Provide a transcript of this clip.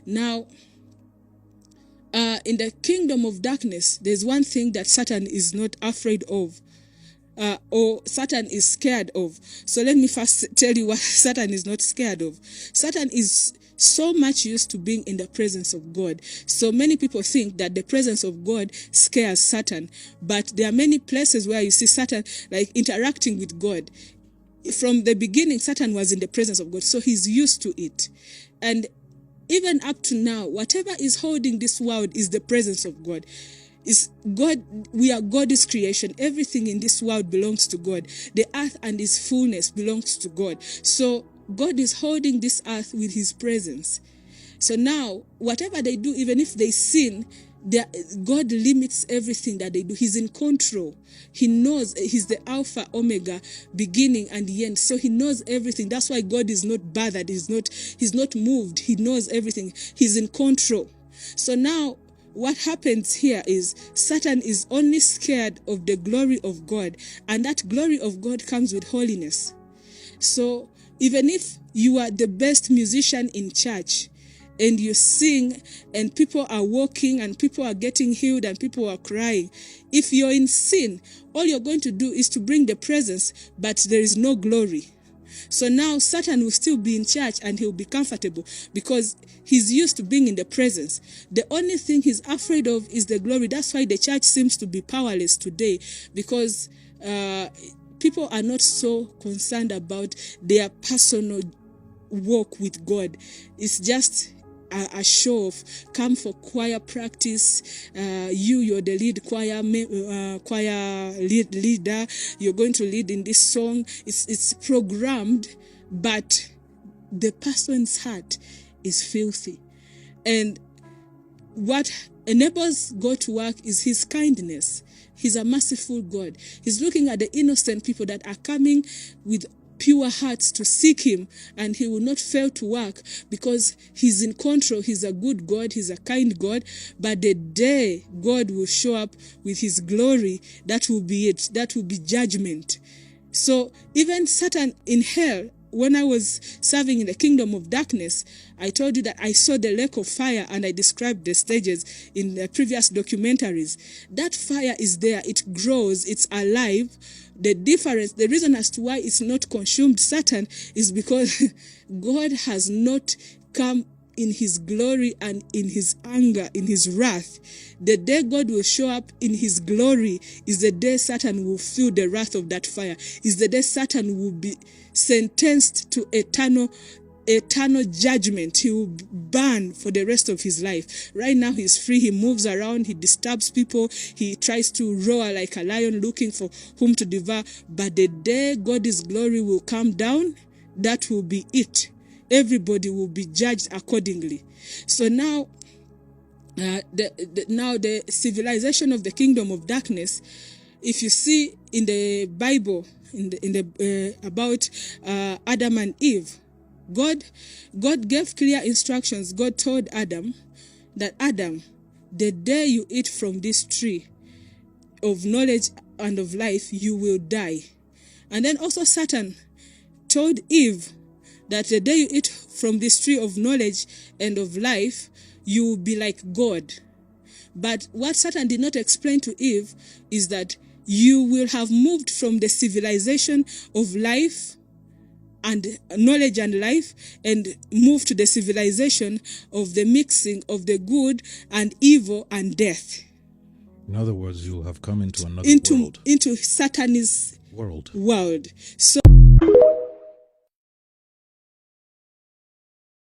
Now, in the kingdom of darkness, there's one thing that Satan is not afraid of, or Satan is scared of. So let me first tell you what Satan is not scared of. Satan is so much used to being in the presence of God. So many people think that the presence of God scares Satan, but there are many places where you see Satan like interacting with God. From the beginning, Satan was in the presence of God, so he's used to it. And even up to now, whatever is holding this world is the presence of God. Is God, we are God's creation. Everything in this world belongs to God. The earth and its fullness belongs to God. So God is holding this earth with his presence. So now, whatever they do, even if they sin, God limits everything that they do. He's in control. He knows. He's the Alpha, Omega, beginning and the end. So he knows everything. That's why God is not bothered. He's not moved. He knows everything. He's in control. So now, what happens here is Satan is only scared of the glory of God, and that glory of God comes with holiness. So even if you are the best musician in church, and you sing, and people are walking, and people are getting healed, and people are crying, if you're in sin, all you're going to do is to bring the presence, but there is no glory. So now Satan will still be in church, and he'll be comfortable because he's used to being in the presence. The only thing he's afraid of is the glory. That's why the church seems to be powerless today, because people are not so concerned about their personal walk with God. It's just a show of come for choir practice. You're the lead choir leader. You're going to lead in this song. It's programmed, but the person's heart is filthy. And what enables God to work is his kindness. He's a merciful God. He's looking at the innocent people that are coming with pure hearts to seek him, and he will not fail to work because he's in control. He's a good God. He's a kind God. But the day God will show up with his glory, that will be it. That will be judgment. So even Satan in hell, when I was serving in the kingdom of darkness, I told you that I saw the lake of fire, and I described the stages in the previous documentaries. That fire is there. It grows. It's alive. The difference, the reason as to why it's not consumed Satan is because God has not come in his glory and in his anger, in his wrath. The day God will show up in his glory is the day Satan will feel the wrath of that fire. Is the day Satan will be sentenced to eternal judgment. He will burn for the rest of his life. Right now he's free. He moves around. He disturbs people. He tries to roar like a lion looking for whom to devour. But the day God's glory will come down, that will be it. Everybody will be judged accordingly. So now, the civilization of the kingdom of darkness, if you see in the Bible, about Adam and Eve, God gave clear instructions. God told Adam that, Adam, the day you eat from this tree of knowledge and of life, you will die. And then also Satan told Eve that the day you eat from this tree of knowledge and of life, you will be like God. But what Satan did not explain to Eve is that you will have moved from the civilization of life and knowledge and life, and move to the civilization of the mixing of the good and evil and death. In other words, you have come into another world. Into Satan's world. So